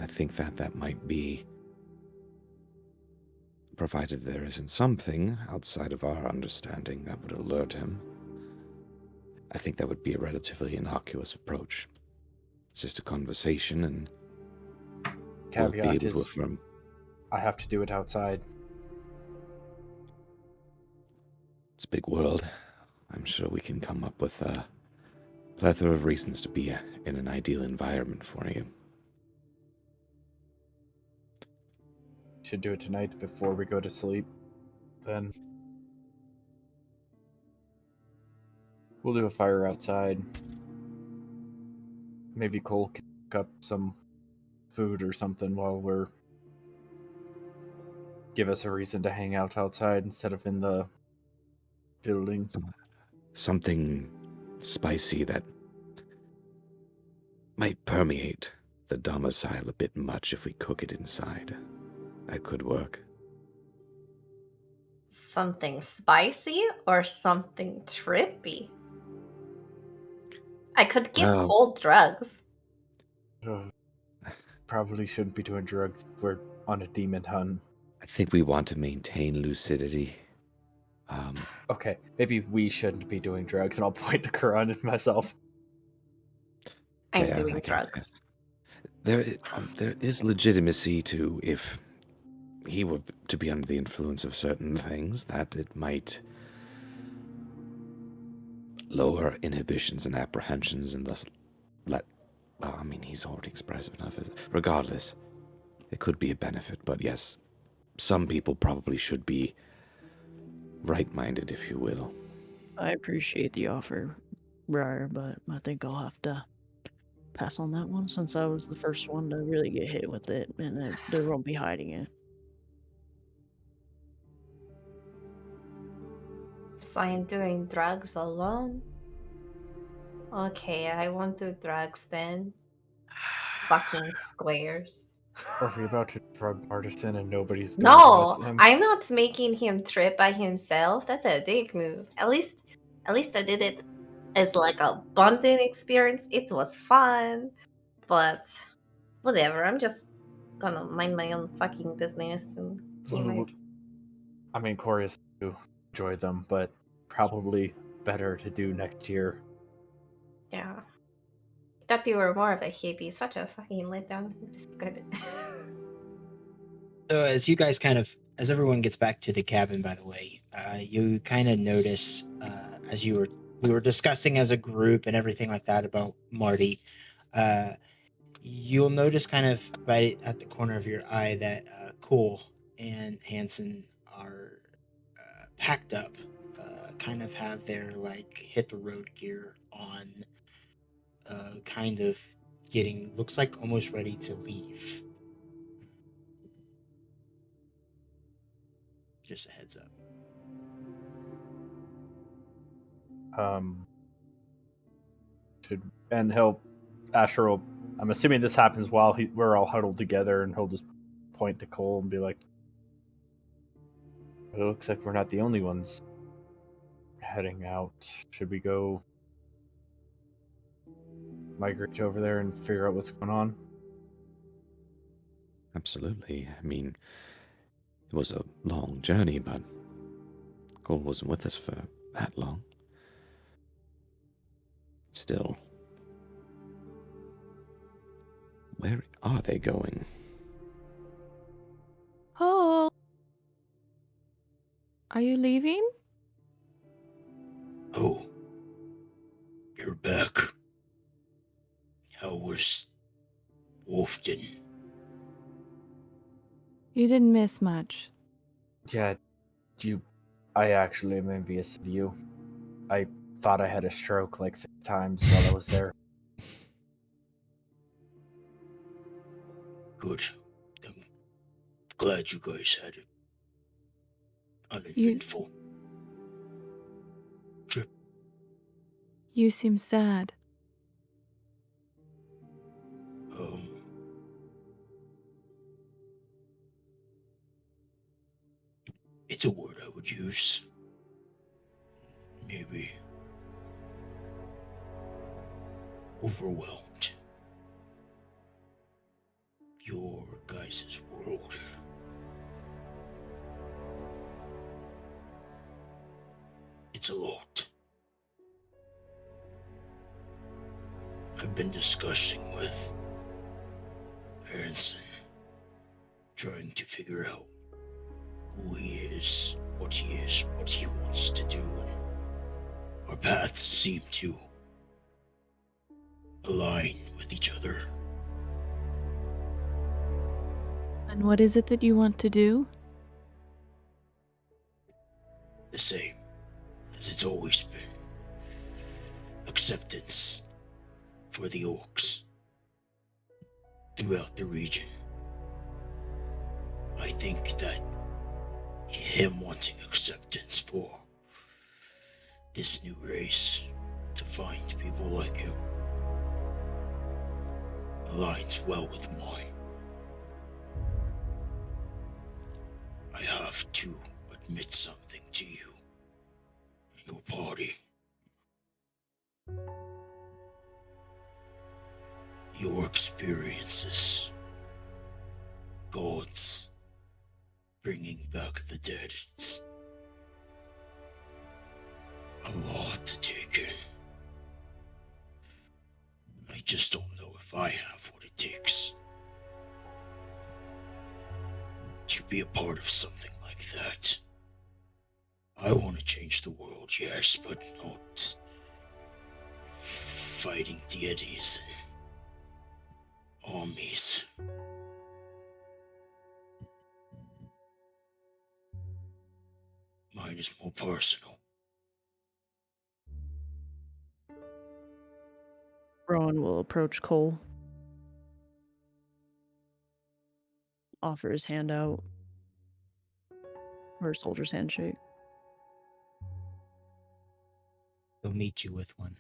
I think that might be, provided there isn't something outside of our understanding that would alert him. I think that would be a relatively innocuous approach. It's just a conversation, and we'll be Caveat able to is, affirm. I have to do it outside. It's a big world. I'm sure we can come up with a plethora of reasons to be in an ideal environment for you. Should do it tonight before we go to sleep. Then we'll do a fire outside. Maybe Cole can cook up some food or something while we're... give us a reason to hang out outside instead of in the building. Something spicy that might permeate the domicile a bit much if we cook it inside. That could work. Something spicy or something trippy? I could give Well- cold drugs. Probably shouldn't be doing drugs if we're on a demon hunt. I think we want to maintain lucidity. Okay, maybe we shouldn't be doing drugs, and I'll point to Karan and myself. I'm yeah, doing I can drugs. guess. There is legitimacy to if he were to be under the influence of certain things, that it might lower inhibitions and apprehensions and thus let... Well, I mean, he's already expressive enough. Regardless, it could be a benefit, but yes, some people probably should be right-minded, if you will. I appreciate the offer, Briar, but I think I'll have to pass on that one since I was the first one to really get hit with it, and there won't be hiding it. So I'm doing drugs alone? Okay, I won't do drugs then. Fucking squares. Are we about to drug Artisan and nobody's doing it No, with him? I'm not making him trip by himself. That's a dick move. At least I did it as like a bonding experience. It was fun, but whatever. I'm just gonna mind my own fucking business and he might. I mean, chorus do enjoy them, but probably better to do next year. Yeah. Thought you were more of a hippie. Such a fucking letdown. Just good. So as you guys as everyone gets back to the cabin, by the way, you kind of notice as we were discussing as a group and everything like that about Marty, you'll notice kind of right at the corner of your eye that Cole and Hanson are packed up, kind of have their like hit the road gear on, kind of looks like almost ready to leave. Just a heads up. And Asher will, I'm assuming this happens while we're all huddled together, and he'll just point to Cole and be like, "It looks like we're not the only ones heading out. Should we go migrate over there and figure out what's going on?" Absolutely. I mean, it was a long journey, but Cole wasn't with us for that long. Still, where are they going? Cole, are you leaving? Oh, you're back. How was Wolfden? You didn't miss much. Yeah, I actually am envious of you. I thought I had a stroke like 6 times while I was there. Good. I'm glad you guys had it. You Uneventful trip. you seem sad. It's a word I would use. Maybe overwhelmed. Your guys' world. It's a lot. I've been discussing with Aronson, trying to figure out who he is, what he wants to do, and our paths seem to align with each other. And what is it that you want to do? The same as it's always been. Acceptance for the orcs throughout the region. I think that him wanting acceptance for this new race, to find people like him, aligns well with mine. I have to admit something to you and your party. Your experiences, gods, bringing back the dead, it's a lot to take in. I just don't know if I have what it takes to be a part of something like that. I want to change the world, yes, but not fighting deities and armies. Mine is more personal. Rowan will approach Cole, offer his hand out, or a soldier's handshake. He'll meet you with one.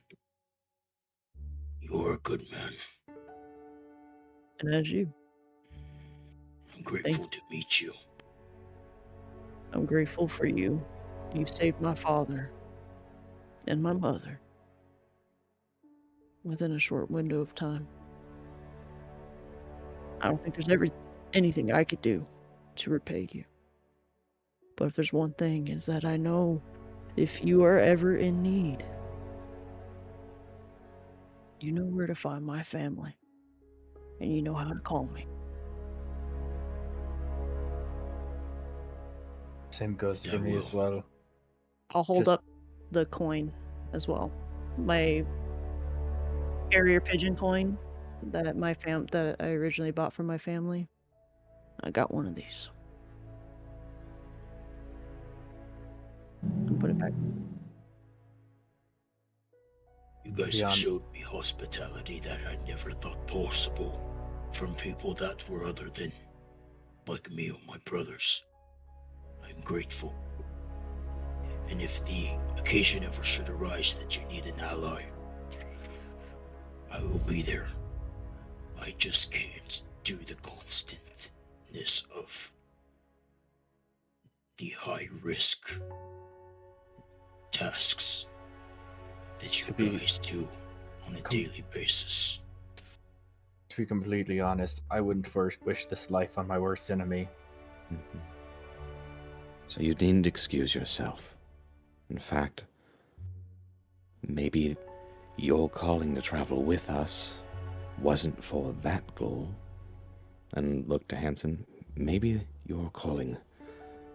You're a good man. And as you, I'm grateful to meet you. I'm grateful for you. You saved my father and my mother within a short window of time. I don't think there's anything I could do to repay you. But if there's one thing, is that I know if you are ever in need, you know where to find my family, and you know how to call me. Same goes I for me will. as well. I'll hold Just- up the coin as well. My carrier pigeon coin that that I originally bought for my family. I got one of these. And put it back. You guys have Beyond- showed me hospitality that I'd never thought possible from people that were other than like me or my brothers. I'm grateful. And if the occasion ever should arise that you need an ally, I will be there. I just can't do the constant witness of the high-risk tasks that you guys do on a daily basis. To be completely honest, I wouldn't wish this life on my worst enemy. Mm-hmm. So you needn't excuse yourself. In fact, maybe your calling to travel with us wasn't for that goal. And look to Hansen, maybe your calling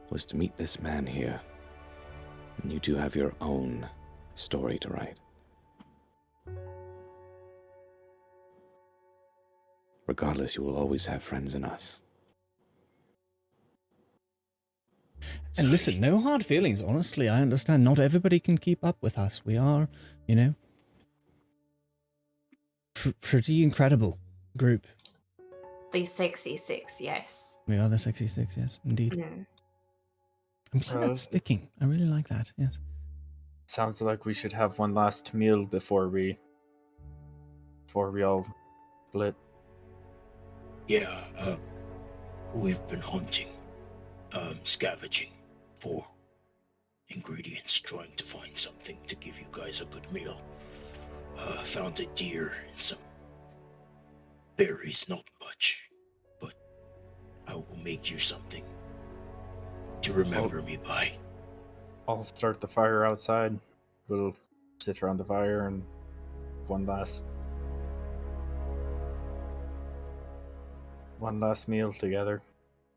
was to meet this man here. And you do have your own story to write. Regardless, you will always have friends in us. And listen, no hard feelings, honestly. I understand not everybody can keep up with us. We are, you know, pretty incredible group. The 66, yes. We are the 66, yes, indeed. Mm. I'm glad that's sticking. I really like that, yes. Sounds like we should have one last meal before we all split. Yeah, we've been hunting, scavenging for ingredients, trying to find something to give you guys a good meal. Found a deer and some berries, not much, but I will make you something to remember me by. I'll start the fire outside. We'll sit around the fire and one last meal together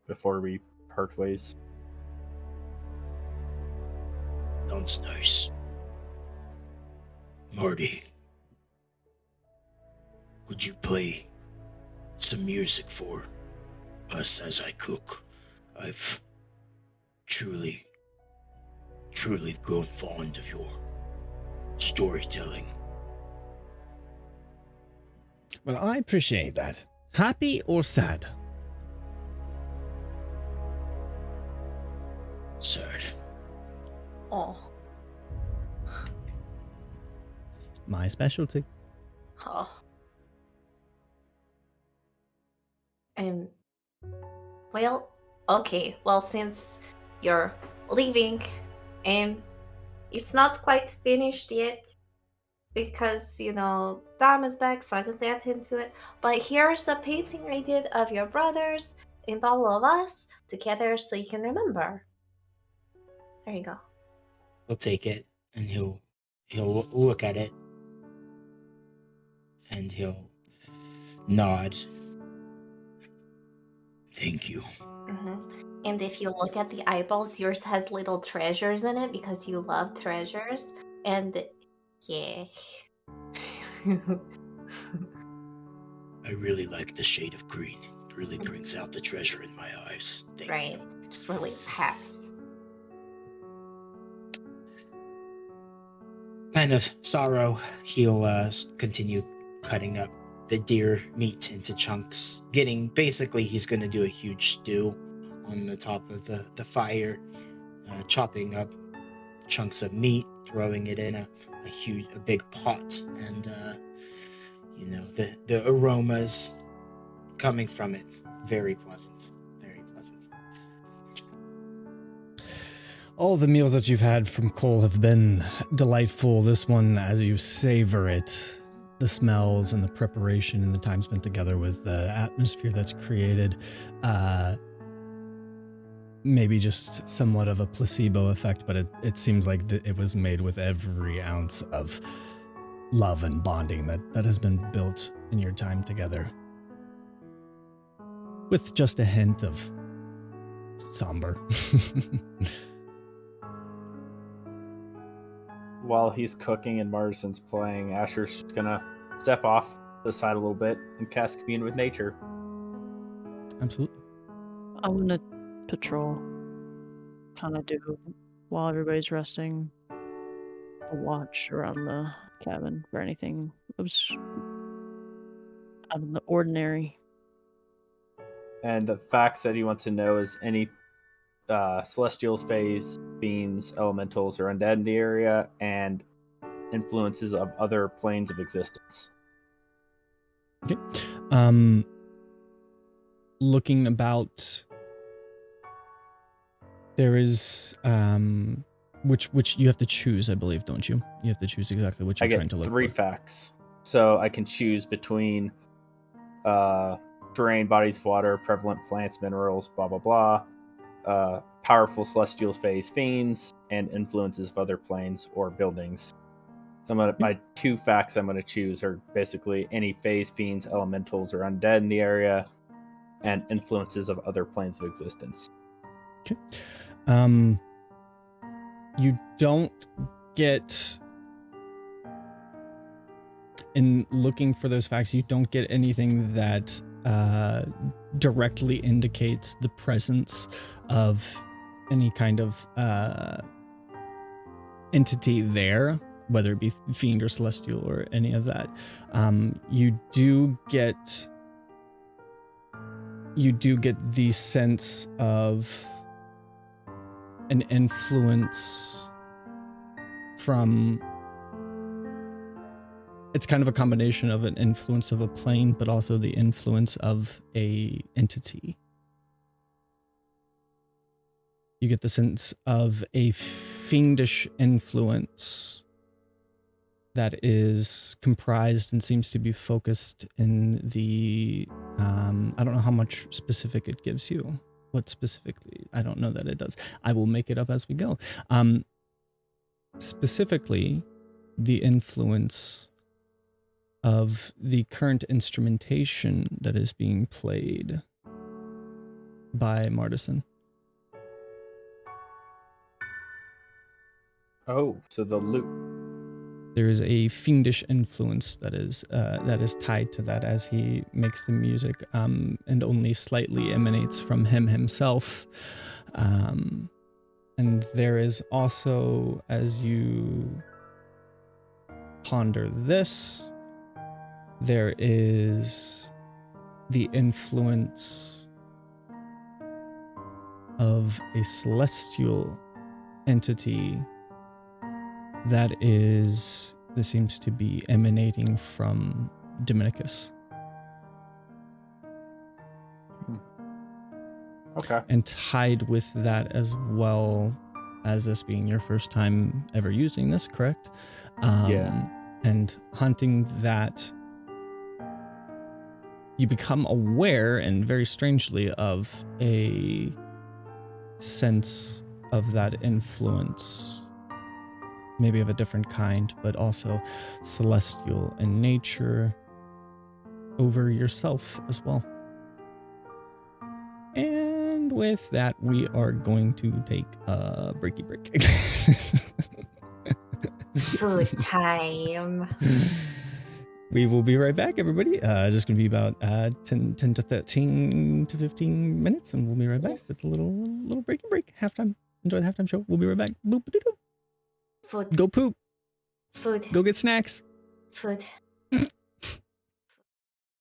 before we part ways. Sounds nice. Marty, would you play some music for us as I cook? I've truly grown fond of your storytelling. Well, I appreciate that. Happy or sad? Sad. Oh. My specialty. Oh. Well, okay. Well, since you're leaving, it's not quite finished yet because, you know, Dom is back, so I didn't get into it. But here's the painting I did of your brothers and all of us together so you can remember. There you go. He'll take it and he'll look at it and he'll nod. Thank you. Mm-hmm. And if you look at the eyeballs, yours has little treasures in it because you love treasures. And yeah. I really like the shade of green. It really brings out the treasure in my eyes. Thank you. It just really has. Kind of sorrow, he'll continue cutting up the deer meat into chunks. He's going to do a huge stew on the top of the fire, chopping up chunks of meat, throwing it in a big pot, and the aromas coming from it, very pleasant. All the meals that you've had from Cole have been delightful. This one, as you savor it, the smells and the preparation and the time spent together with the atmosphere that's created, maybe just somewhat of a placebo effect, but it seems like it was made with every ounce of love and bonding that has been built in your time together. With just a hint of somber. While he's cooking and Marsden's playing, Asher's just gonna step off the side a little bit and cast Commune with Nature. Absolutely. I'm gonna patrol. Kind of do, while everybody's resting, a watch around the cabin for anything out of the ordinary. And the facts that he wants to know is any celestials, fays, fiends, elementals, or undead in the area, and influences of other planes of existence. Okay. looking about, there is which you have to choose, I believe, don't you? You have to choose exactly what you're trying to look for. 3 facts, so I can choose between terrain, bodies of water, prevalent plants, minerals, blah blah blah, powerful celestial phase fiends, and influences of other planes or buildings. So my 2 facts I'm going to choose are basically any phase fiends, elementals, or undead in the area, and influences of other planes of existence. Okay. You don't get, in looking for those facts, you don't get anything that directly indicates the presence of any kind of entity there, whether it be fiend or celestial or any of that. You do get the sense of an influence from, it's kind of a combination of an influence of a plane, but also the influence of a entity. You get the sense of a fiendish influence that is comprised and seems to be focused in the, I don't know how much specific it gives you. What specifically? I don't know that it does. I will make it up as we go. Specifically, the influence of the current instrumentation that is being played by Martison. Oh, so the lute. There is a fiendish influence that is tied to that as he makes the music, and only slightly emanates from him himself. And there is also, as you ponder this, there is the influence of a celestial entity that seems to be emanating from Dominicus. Okay. And tied with that, as well as this being your first time ever using this, correct? Yeah. And hunting that, you become aware, and very strangely, of a sense of that influence, maybe of a different kind, but also celestial in nature, over yourself as well. And with that, we are going to take a breaky break. Food time. We will be right back, everybody. Just going to be about 10 to 13 to 15 minutes, and we'll be right back with a little breaky break. Halftime. Enjoy the halftime show. We'll be right back. Boop, Food. go poop. Food. Go get snacks. Food.